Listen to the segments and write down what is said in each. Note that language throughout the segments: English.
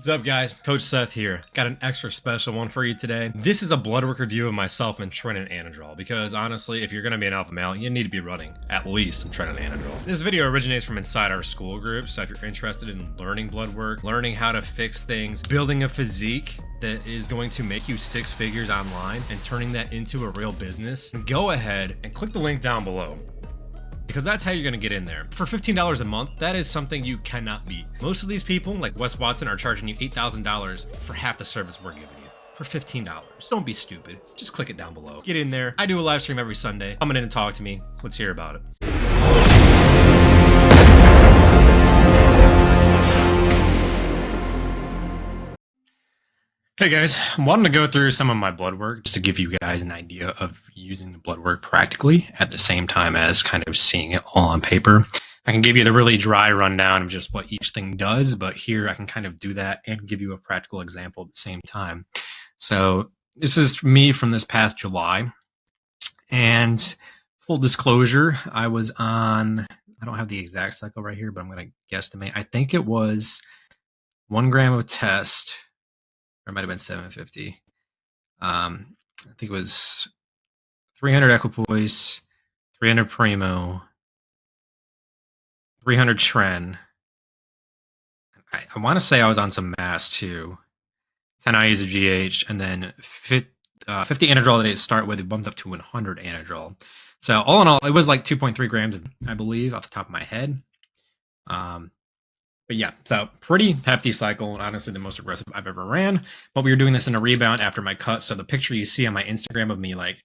What's up, guys? Coach Seth here. Got an extra special one for you today. This is a Bloodwork review of myself and Tren and Anadrol, because honestly, if you're going to be an alpha male, you need to be running at least some Tren and Anadrol. This video originates from inside our school group, so if you're interested in learning Bloodwork, learning how to fix things, building a physique that is going to make you six figures online, and turning that into a real business, go ahead and click the link down below, because that's how you're going to get in there. For $15 a month, that is something you cannot beat. Most of these people, like Wes Watson, are charging you $8,000 for half the service we're giving you. For $15. Don't be stupid. Just click it down below. Get in there. I do a live stream every Sunday. Come in and talk to me. Let's hear about it. Hey guys, I wanted to go through some of my blood work just to give you guys an idea of using the blood work practically at the same time as kind of seeing it all on paper. I can give you the really dry rundown of just what each thing does, but here I can kind of do that and give you a practical example at the same time. So this is me from this past July, and full disclosure, I was on, I don't have the exact cycle right here, but I'm going to guesstimate. I think it was 1 gram of test, or it might have been 750. I think it was 300 equipoise, 300 primo, 300 tren. I want to say I was on some mass too. 10 IUs of GH, and then 50 Anadrol that I start with. It bumped up to 100 Anadrol. So all in all, it was like 2.3 grams, I believe, off the top of my head. But yeah, so pretty hefty cycle, and honestly the most aggressive I've ever ran. But we were doing this in a rebound after my cut. So the picture you see on my Instagram of me like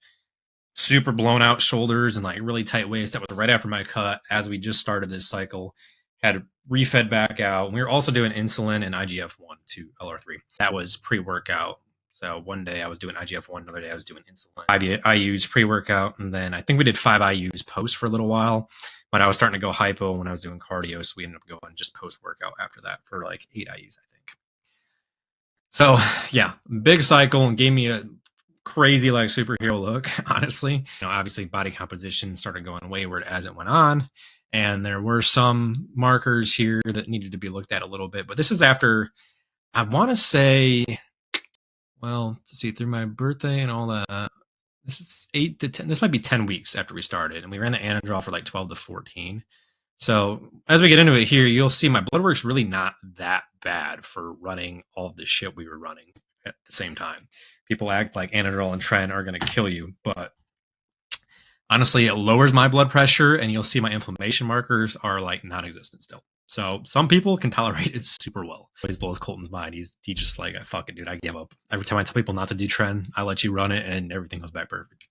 super blown out shoulders and like really tight waist, that was right after my cut as we just started this cycle. Had refed back out. We were also doing insulin and IGF-1 to LR3. That was pre-workout. So one day I was doing IGF-1, another day I was doing insulin. IUs pre-workout, and then I think we did 5 IUs post for a little while. But I was starting to go hypo when I was doing cardio, so we ended up going just post-workout after that for like 8 IUs, I think. So yeah, big cycle, and gave me a crazy like superhero look, honestly. You know, obviously body composition started going wayward as it went on, and there were some markers here that needed to be looked at a little bit. But this is after, I want to say, well, to see, through my birthday and all that, this is 8 to 10. This might be 10 weeks after we started, and we ran the Anadrol for like 12 to 14. So as we get into it here, you'll see my blood work's really not that bad for running all of the shit we were running at the same time. People act like Anadrol and Tren are going to kill you, but honestly, it lowers my blood pressure, and you'll see my inflammation markers are like non-existent still. So some people can tolerate it super well. Always blows Colton's mind. He's just like, fuck it, dude, I give up. Every time I tell people not to do Tren, I let you run it, and everything goes back perfect.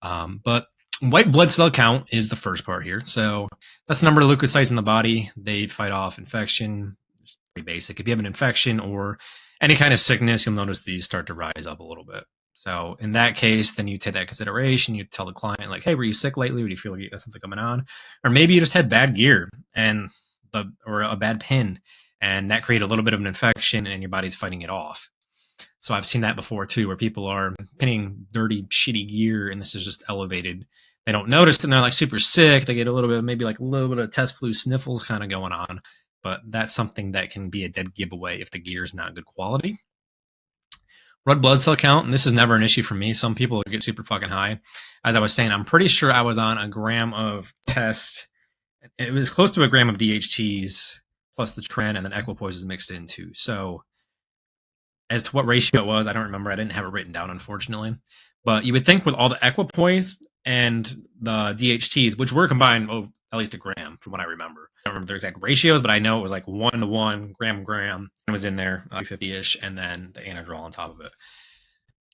But white blood cell count is the first part here. So that's the number of leukocytes in the body. They fight off infection. It's pretty basic. If you have an infection or any kind of sickness, you'll notice these start to rise up a little bit. So in that case, then you take that consideration. You tell the client, like, hey, were you sick lately? Or do you feel like you got something coming on? Or maybe you just had bad gear or a bad pin, and that created a little bit of an infection, and your body's fighting it off. So I've seen that before too, where people are pinning dirty, shitty gear, and this is just elevated. They don't notice it, and they're like super sick. They get a little bit, maybe like a little bit of test flu sniffles kind of going on, but that's something that can be a dead giveaway if the gear is not good quality. Red blood cell count, and this is never an issue for me. Some people get super fucking high. As I was saying, I'm pretty sure I was on a gram of test. It was close to a gram of DHTs plus the Tren, and then equipoise is mixed in too. So as to what ratio it was, I don't remember. I didn't have it written down, unfortunately. But you would think with all the equipoise and the DHTs, which were combined at least a gram from what I remember. I don't remember the exact ratios, but I know it was like 1-to-1, gram. It was in there, 50-ish, and then the Anadrol on top of it.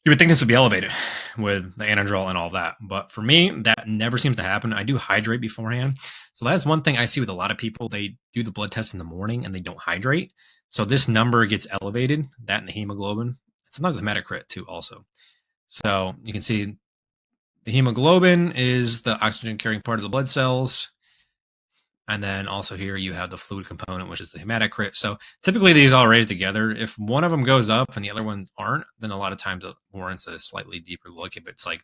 You would think this would be elevated with the Anadrol and all that. But for me, that never seems to happen. I do hydrate beforehand. So that's one thing I see with a lot of people. They do the blood test in the morning and they don't hydrate. So this number gets elevated, that and the hemoglobin. Sometimes the hematocrit too also. So you can see the hemoglobin is the oxygen carrying part of the blood cells. And then also here you have the fluid component, which is the hematocrit. So typically these all raise together. If one of them goes up and the other ones aren't, then a lot of times it warrants a slightly deeper look. If it's like,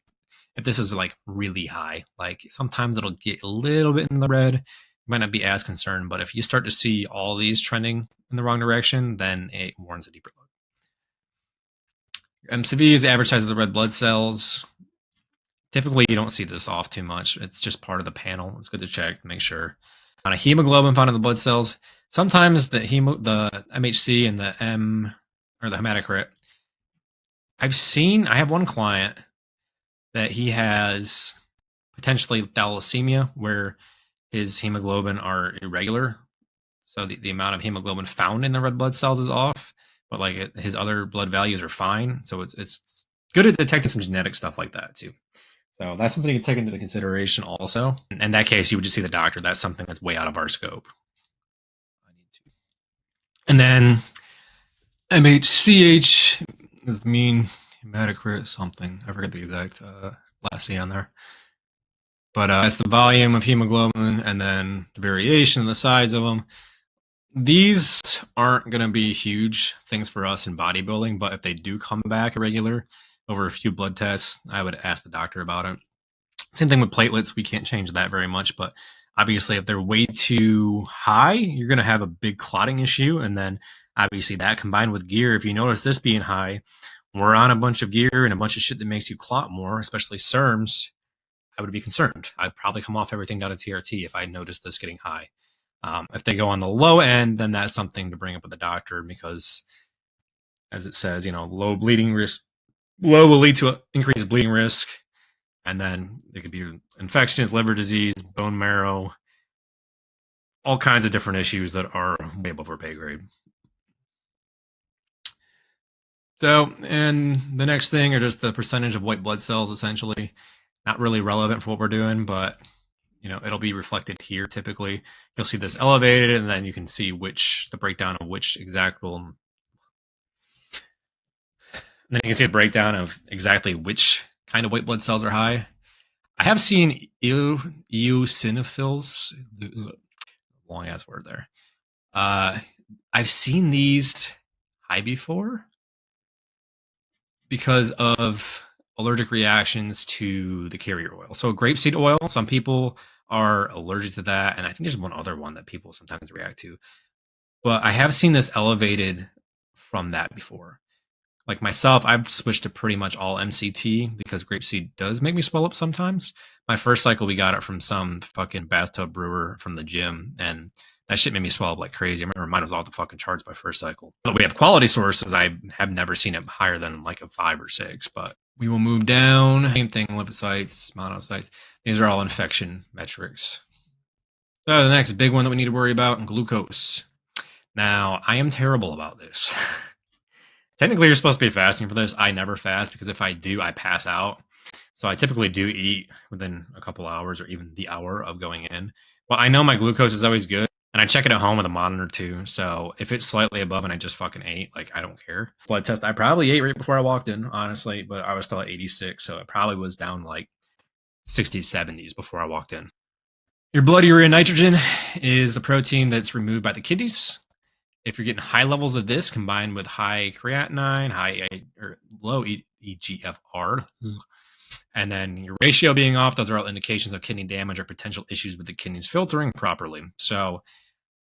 if this is like really high, like sometimes it'll get a little bit in the red, you might not be as concerned. But if you start to see all these trending in the wrong direction, then it warrants a deeper look. MCV is average size of the red blood cells. Typically, you don't see this off too much. It's just part of the panel. It's good to check, make sure. On a hemoglobin found in the blood cells, sometimes the MHC and the M or the hematocrit. I have one client that he has potentially thalassemia where his hemoglobin are irregular. So the amount of hemoglobin found in the red blood cells is off, but like his other blood values are fine. So it's good at detecting some genetic stuff like that too. So that's something you take into consideration also. In that case, you would just see the doctor. That's something that's way out of our scope. And then MHCH is the mean hematocrit something. I forget the exact last C on there. But it's the volume of hemoglobin and then the variation of the size of them. These aren't going to be huge things for us in bodybuilding, but if they do come back irregular over a few blood tests, I would ask the doctor about it. Same thing with platelets. We can't change that very much, but obviously if they're way too high, you're going to have a big clotting issue. And then obviously that combined with gear, if you notice this being high, we're on a bunch of gear and a bunch of shit that makes you clot more, especially SERMs, I would be concerned. I'd probably come off everything down to TRT if I noticed this getting high. If they go on the low end, then that's something to bring up with the doctor because, as it says, low bleeding risk, low will lead to increased bleeding risk, and then it could be infections, liver disease, bone marrow, all kinds of different issues that are way above our pay grade. So, and the next thing are just the percentage of white blood cells, essentially. Not really relevant for what we're doing, but it'll be reflected here. Typically, you'll see this elevated, and then you can see the breakdown of which exact will. And then you can see the breakdown of exactly which kind of white blood cells are high. I have seen eosinophils, long ass word there. I've seen these high before because of allergic reactions to the carrier oil. So grapeseed oil, some people are allergic to that, and I think there's one other one that people sometimes react to. But I have seen this elevated from that before. Like myself, I've switched to pretty much all MCT because grapeseed does make me swell up sometimes. My first cycle, we got it from some fucking bathtub brewer from the gym, and that shit made me swell up like crazy. I remember mine was off the fucking charts by first cycle. But we have quality sources. I have never seen it higher than like a 5 or 6, but we will move down. Same thing, lymphocytes, monocytes. These are all infection metrics. So the next big one that we need to worry about, glucose. Now, I am terrible about this. Technically, you're supposed to be fasting for this. I never fast because if I do, I pass out. So I typically do eat within a couple hours or even the hour of going in. But I know my glucose is always good. And I check it at home with a monitor too. So if it's slightly above and I just fucking ate, like I don't care. Blood test, I probably ate right before I walked in, honestly. But I was still at 86. So it probably was down like 60s, 70s before I walked in. Your blood urea nitrogen is the protein that's removed by the kidneys. If you're getting high levels of this combined with high creatinine, high or low EGFR, and then your ratio being off, those are all indications of kidney damage or potential issues with the kidneys filtering properly. So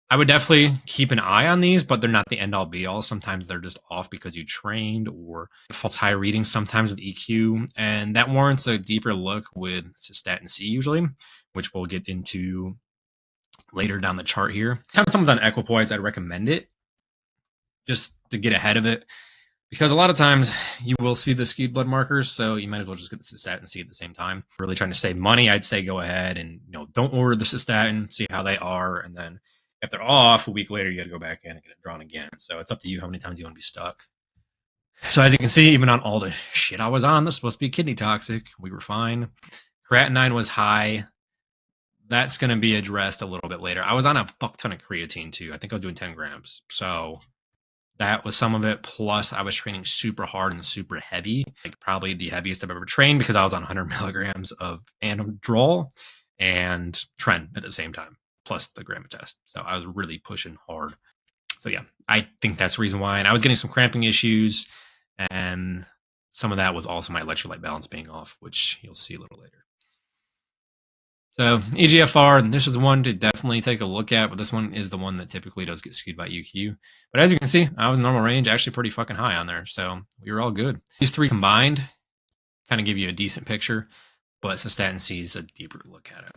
I would definitely keep an eye on these, but they're not the end all be all. Sometimes they're just off because you trained or false high readings sometimes with EQ. And that warrants a deeper look with cystatin C usually, which we'll get into later down the chart here. Time someone's on equipoise, I'd recommend it just to get ahead of it because a lot of times you will see the skewed blood markers, so you might as well just get the cystatin C at the same time. Really trying to save money, I'd say go ahead and don't order the cystatin, see how they are, and then if they're off a week later, you got to go back in and get it drawn again. So it's up to you how many times you want to be stuck. So as you can see, even on all the shit I was on, this was supposed to be kidney toxic. We were fine. Creatinine was high. That's going to be addressed a little bit later. I was on a fuck ton of creatine too. I think I was doing 10 grams. So that was some of it. Plus, I was training super hard and super heavy, like probably the heaviest I've ever trained because I was on 100 milligrams of Anadrol and Tren at the same time, plus the gram test. So I was really pushing hard. So yeah, I think that's the reason why. And I was getting some cramping issues, and some of that was also my electrolyte balance being off, which you'll see a little later. So EGFR, this is one to definitely take a look at, but this one is the one that typically does get skewed by UQ. But as you can see, I was in normal range, actually pretty fucking high on there, so we were all good. These three combined kind of give you a decent picture, but cystatin C is a deeper look at it.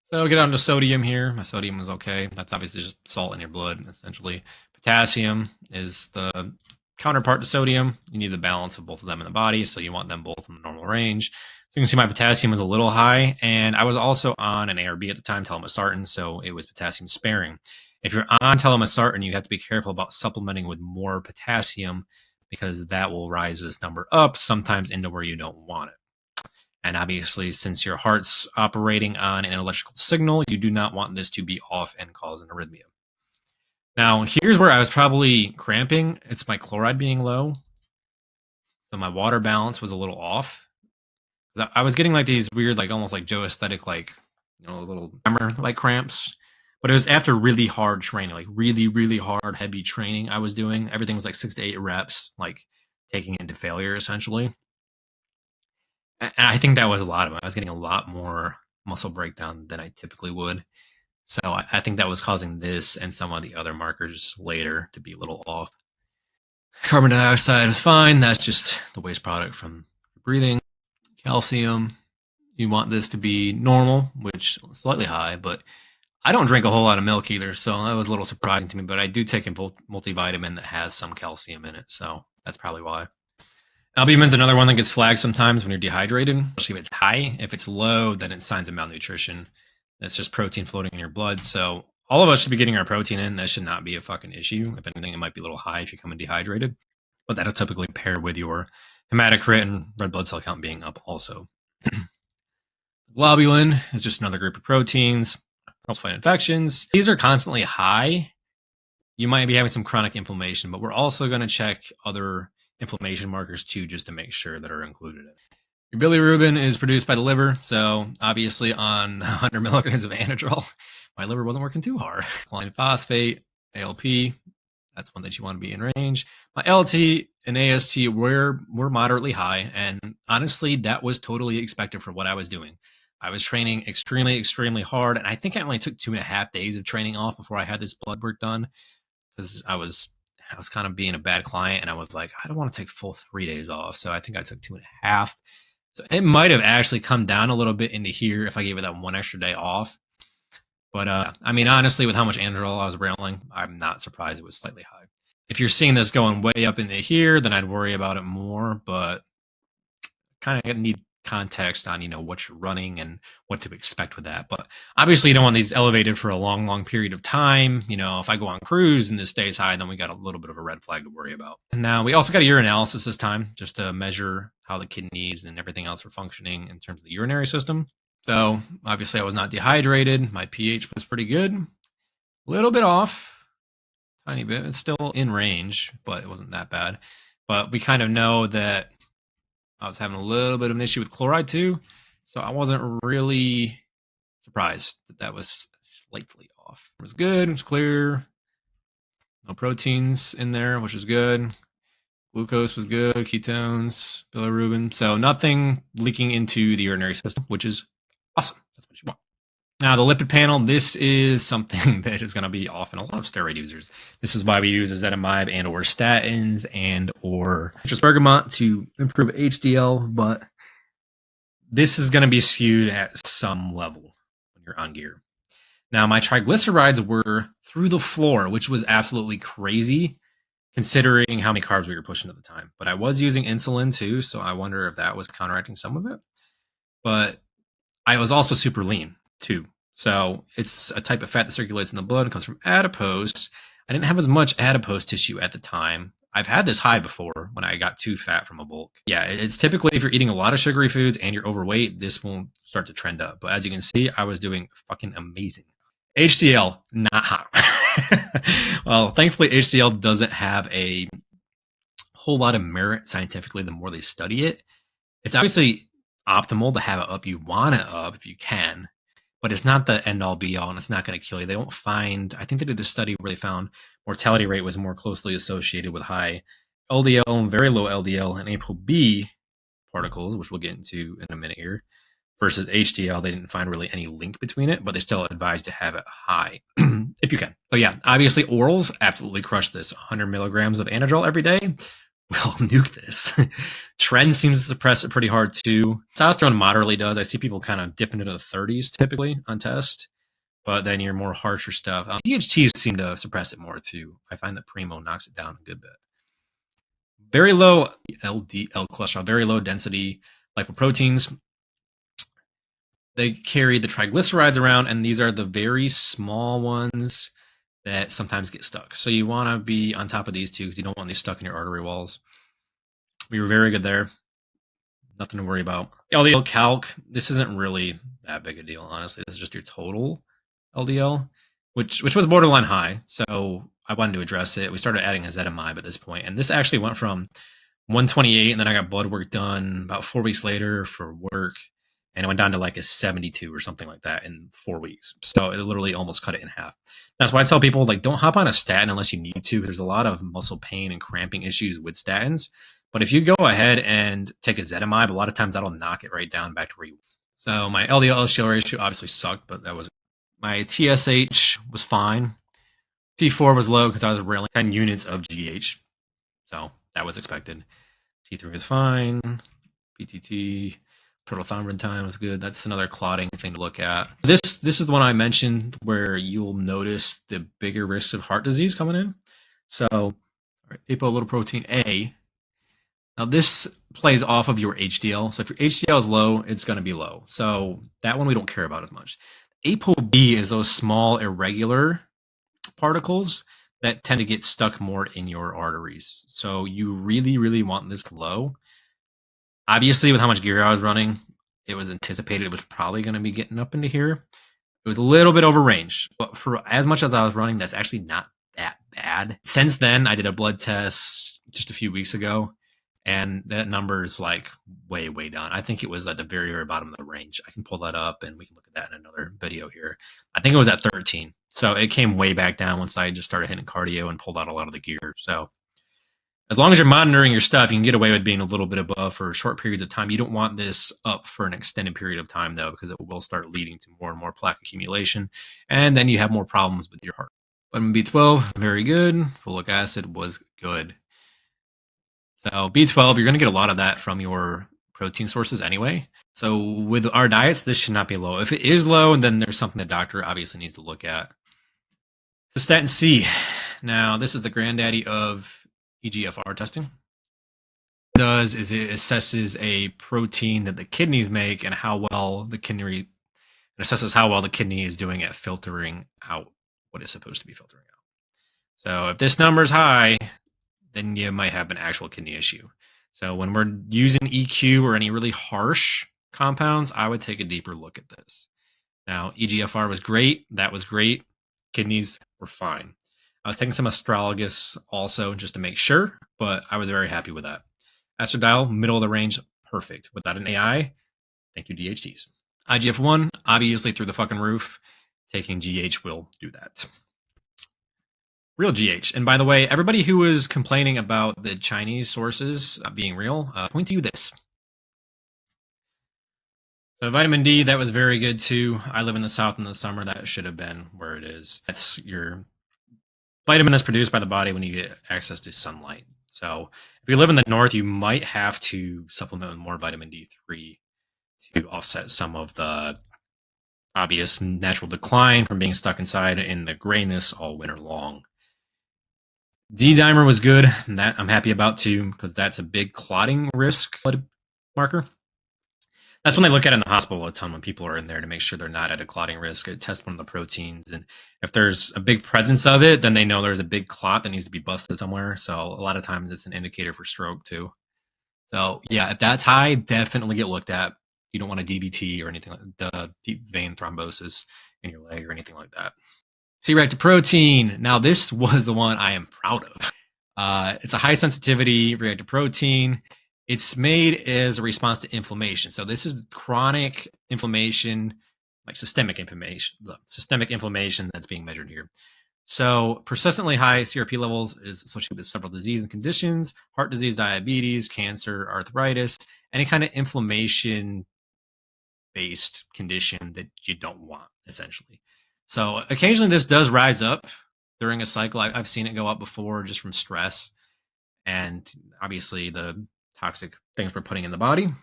So get on to sodium here. My sodium was okay. That's obviously just salt in your blood, essentially. Potassium is the counterpart to sodium. You need the balance of both of them in the body, so you want them both in the normal range. So you can see my potassium was a little high, and I was also on an ARB at the time, telmisartan, so it was potassium sparing. If you're on telmisartan, you have to be careful about supplementing with more potassium because that will rise this number up, sometimes into where you don't want it. And obviously, since your heart's operating on an electrical signal, you do not want this to be off and cause an arrhythmia. Now, here's where I was probably cramping. It's my chloride being low. So my water balance was a little off. I was getting like these weird, like almost like Joe aesthetic, like, little tremor like cramps. But it was after really hard training, like really, really hard, heavy training I was doing. Everything was like 6 to 8 reps, like taking into failure essentially. And I think that was a lot of it. I was getting a lot more muscle breakdown than I typically would. So I think that was causing this and some of the other markers later to be a little off. Carbon dioxide was fine. That's just the waste product from breathing. Calcium, you want this to be normal, which is slightly high, but I don't drink a whole lot of milk either, so that was a little surprising to me, but I do take a multivitamin that has some calcium in it, so that's probably why. Albumin's another one that gets flagged sometimes when you're dehydrated, especially if it's high. If it's low, then it's signs of malnutrition. That's just protein floating in your blood. So all of us should be getting our protein in. That should not be a fucking issue. If anything, it might be a little high if you come in dehydrated, but that'll typically pair with your hematocrit and red blood cell count being up also. Globulin is just another group of proteins. Helps fight infections. These are constantly high. You might be having some chronic inflammation, but we're also going to check other inflammation markers too, just to make sure that are included in it. Your bilirubin is produced by the liver, so obviously on 100 milligrams of Anadrol, my liver wasn't working too hard. Choline phosphate, ALP, that's one that you want to be in range. My LT and AST were moderately high, and honestly, that was totally expected for what I was doing. I was training extremely, extremely hard, and I think I only took 2.5 days of training off before I had this blood work done because I was kind of being a bad client, and I was like, I don't want to take full 3 days off, so I think I took 2.5. So it might have actually come down a little bit into here if I gave it that one extra day off. But I mean, honestly, with how much Anadrol I was railing, I'm not surprised it was slightly high. If you're seeing this going way up into here, then I'd worry about it more. But kind of need context on what you're running and what to expect with that. But obviously, you don't want these elevated for a long, long period of time. If I go on cruise and this stays high, then we got a little bit of a red flag to worry about. And now we also got a urinalysis this time, just to measure how the kidneys and everything else are functioning in terms of the urinary system. So obviously, I was not dehydrated. My pH was pretty good. A little bit off, tiny bit. It's still in range, but it wasn't that bad. But we kind of know that I was having a little bit of an issue with chloride too, so I wasn't really surprised that was slightly off. It was good. It was clear. No proteins in there, which is good. Glucose was good. Ketones, bilirubin. So nothing leaking into the urinary system, which is awesome. That's what you want. Now, the lipid panel, this is something that is going to be off in a lot of steroid users. This is why we use ezetimibe and or statins and or just bergamot to improve HDL, but this is going to be skewed at some level when you're on gear. Now, my triglycerides were through the floor, which was absolutely crazy considering how many carbs we were pushing at the time. But I was using insulin too, so I wonder if that was counteracting some of it. But I was also super lean too. So it's a type of fat that circulates in the blood and comes from adipose. I didn't have as much adipose tissue at the time. I've had this high before when I got too fat from a bulk. Yeah, it's typically if you're eating a lot of sugary foods and you're overweight, this won't start to trend up. But as you can see, I was doing fucking amazing. HDL, not hot. Well, thankfully, HDL doesn't have a whole lot of merit scientifically the more they study it. It's obviously optimal to have it up. You want it up if you can, but it's not the end all be all, and it's not going to kill you. They don't find, I think they did a study where they found mortality rate was more closely associated with high LDL and very low LDL and ApoB particles, which we'll get into in a minute here, versus HDL. They didn't find really any link between it, but they still advise to have it high if you can. So yeah, obviously orals absolutely crush this. 100 milligrams of Anadrol every day will nuke this. Tren seems to suppress it pretty hard too. Testosterone moderately does. I see people kind of dipping into the 30s typically on test, but then your more harsher stuff. DHTs seem to suppress it more too. I find that Primo knocks it down a good bit. Very low LDL cholesterol, very low density lipoproteins. They carry the triglycerides around, and these are the very small ones that sometimes get stuck. So you want to be on top of these two because you don't want these stuck in your artery walls. We were very good there. Nothing to worry about. LDL calc, this isn't really that big a deal, honestly. This is just your total LDL, which was borderline high. So I wanted to address it. We started adding ezetimibe at this point, and this actually went from 128, and then I got blood work done about 4 weeks later for work, and it went down to like a 72 or something like that in 4 weeks. So it literally almost cut it in half. That's why I tell people, like, don't hop on a statin unless you need to. There's a lot of muscle pain and cramping issues with statins. But if you go ahead and take ezetimibe, a lot of times that'll knock it right down back to where you. So my LDL-HDL ratio obviously sucked, but that was my TSH was fine. T4 was low because I was railing 10 units of GH, so that was expected. T3 was fine. PTT, total thrombin time was good. That's another clotting thing to look at. This is the one I mentioned where you'll notice the bigger risk of heart disease coming in. So, apolipoprotein A. Now this plays off of your HDL. So if your HDL is low, it's going to be low. So that one we don't care about as much. ApoB is those small irregular particles that tend to get stuck more in your arteries. So you really, really want this low. Obviously, with how much gear I was running, it was anticipated it was probably going to be getting up into here. It was a little bit over range, but for as much as I was running, that's actually not that bad. Since then, I did a blood test just a few weeks ago, and that number is like way, way down. I think it was at the very, very bottom of the range. I can pull that up and we can look at that in another video here. I think it was at 13. So it came way back down once I just started hitting cardio and pulled out a lot of the gear. So as long as you're monitoring your stuff, you can get away with being a little bit above for short periods of time. You don't want this up for an extended period of time, though, because it will start leading to more and more plaque accumulation. And then you have more problems with your heart. Vitamin B12, very good. Folic acid was good. So B12, you're going to get a lot of that from your protein sources anyway. So with our diets, this should not be low. If it is low, then there's something the doctor obviously needs to look at. So statin C. Now, this is the granddaddy of EGFR testing. What it does is it assesses a protein that the kidneys make and how well the kidney, it assesses how well the kidney is doing at filtering out what it's supposed to be filtering out. So if this number is high, then you might have an actual kidney issue. So when we're using EQ or any really harsh compounds, I would take a deeper look at this. Now, EGFR was great. That was great. Kidneys were fine. I was taking some astragalus also just to make sure, but I was very happy with that. Estradiol, middle of the range, perfect. Without an AI, thank you, DHTs. IGF-1, obviously through the fucking roof. Taking GH will do that. Real GH. And by the way, everybody who was complaining about the Chinese sources being real, point to you this. So vitamin D, that was very good too. I live in the South in the summer. That should have been where it is. That's your vitamin that's produced by the body when you get access to sunlight. So if you live in the North, you might have to supplement with more vitamin D3 to offset some of the obvious natural decline from being stuck inside in the grayness all winter long. D-dimer was good, and that I'm happy about too, because that's a big clotting risk marker. That's when they look at it in the hospital a ton when people are in there to make sure they're not at a clotting risk. They test one of the proteins, and if there's a big presence of it, then they know there's a big clot that needs to be busted somewhere. So a lot of times it's an indicator for stroke too. So yeah, if that's high, definitely get looked at. You don't want a DVT or anything like the deep vein thrombosis in your leg or anything like that. C-reactive protein. Now this was the one I am proud of. It's a high sensitivity reactive protein. It's made as a response to inflammation. So this is chronic inflammation, like systemic inflammation that's being measured here. So persistently high CRP levels is associated with several diseases and conditions: heart disease, diabetes, cancer, arthritis, any kind of inflammation based condition that you don't want, essentially. So occasionally this does rise up during a cycle. I've seen it go up before just from stress and obviously the toxic things we're putting in the body.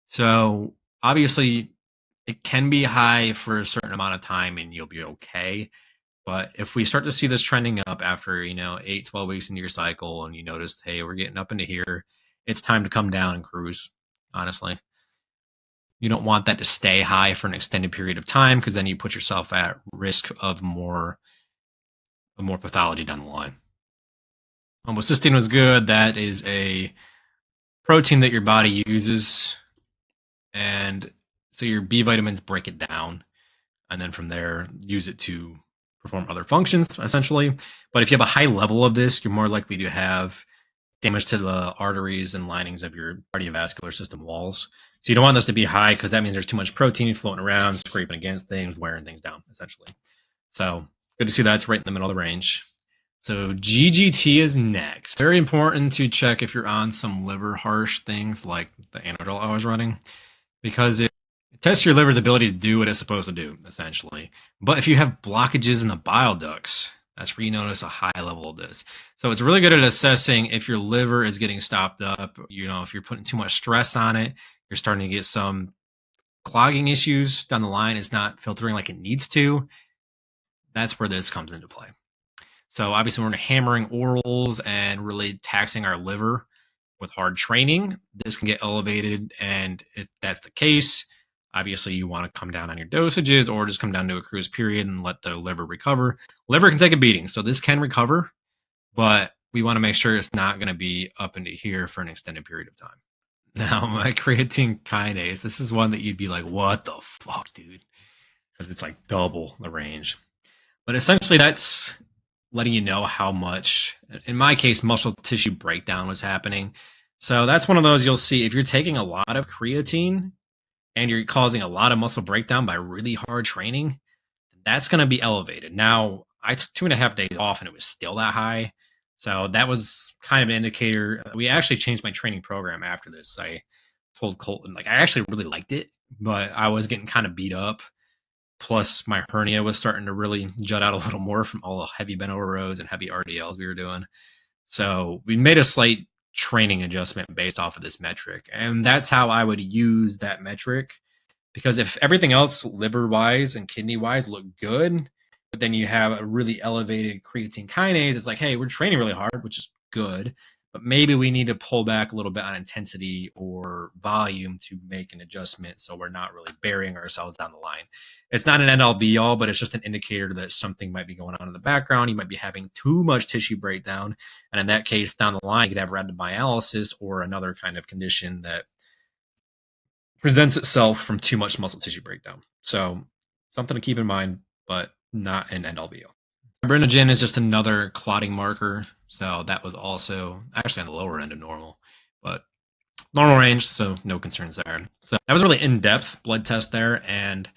So obviously it can be high for a certain amount of time and you'll be okay. But if we start to see this trending up after, 8, 12 weeks into your cycle and you notice, hey, we're getting up into here, it's time to come down and cruise, honestly. You don't want that to stay high for an extended period of time because then you put yourself at risk of more pathology down the line. Homocysteine was good. That is a protein that your body uses. And so your B vitamins break it down. And then from there, use it to perform other functions, essentially. But if you have a high level of this, you're more likely to have damage to the arteries and linings of your cardiovascular system walls. So you don't want this to be high because that means there's too much protein floating around, scraping against things, wearing things down, essentially. So good to see that's right in the middle of the range. So GGT is next. Very important to check if you're on some liver harsh things like the Anadrol I was running, because it tests your liver's ability to do what it's supposed to do, essentially. But if you have blockages in the bile ducts, that's where you notice a high level of this. So it's really good at assessing if your liver is getting stopped up. If you're putting too much stress on it, you're starting to get some clogging issues down the line. It's not filtering like it needs to. That's where this comes into play. So obviously when we're hammering orals and really taxing our liver with hard training, this can get elevated. And if that's the case, obviously you want to come down on your dosages or just come down to a cruise period and let the liver recover. Liver can take a beating, so this can recover, but we want to make sure it's not going to be up into here for an extended period of time. Now, my creatine kinase, this is one that you'd be like, what the fuck, dude? Because it's like double the range. But essentially that's letting you know how much, in my case, muscle tissue breakdown was happening. So that's one of those you'll see if you're taking a lot of creatine and you're causing a lot of muscle breakdown by really hard training, that's going to be elevated. Now, I took 2.5 days off and it was still that high. So that was kind of an indicator. We actually changed my training program after this. I told Colton, I actually really liked it, but I was getting kind of beat up. Plus, my hernia was starting to really jut out a little more from all the heavy bent over rows and heavy RDLs we were doing. So we made a slight training adjustment based off of this metric. And that's how I would use that metric. Because if everything else liver-wise and kidney-wise look good, but then you have a really elevated creatine kinase, it's like, hey, we're training really hard, which is good, but maybe we need to pull back a little bit on intensity or volume to make an adjustment so we're not really burying ourselves down the line. It's not an end-all be-all, but it's just an indicator that something might be going on in the background. You might be having too much tissue breakdown, and in that case, down the line, you could have rhabdomyolysis or another kind of condition that presents itself from too much muscle tissue breakdown. So something to keep in mind, but not an end all be all. Fibrinogen is just another clotting marker. So that was also actually on the lower end of normal, but normal range. So no concerns there. So that was a really in-depth blood test there. And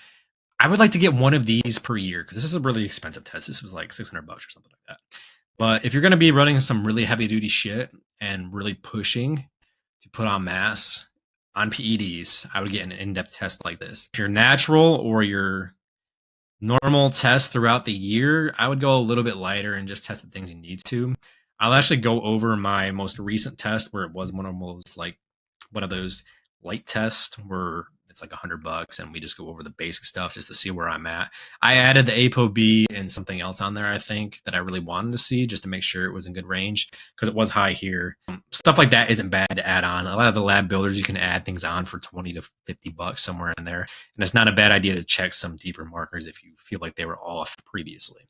I would like to get one of these per year because this is a really expensive test. This was like $600 or something like that. But if you're going to be running some really heavy duty shit and really pushing to put on mass on PEDs, I would get an in-depth test like this. If you're natural or your normal test throughout the year, I would go a little bit lighter and just test the things you need to. I'll actually go over my most recent test where it was one of those light tests where it's like $100 and we just go over the basic stuff just to see where I'm at. I added the ApoB and something else on there, I think, that I really wanted to see just to make sure it was in good range because it was high here. Stuff like that isn't bad to add on. A lot of the lab builders, you can add things on for $20 to $50 somewhere in there. And it's not a bad idea to check some deeper markers if you feel like they were off previously.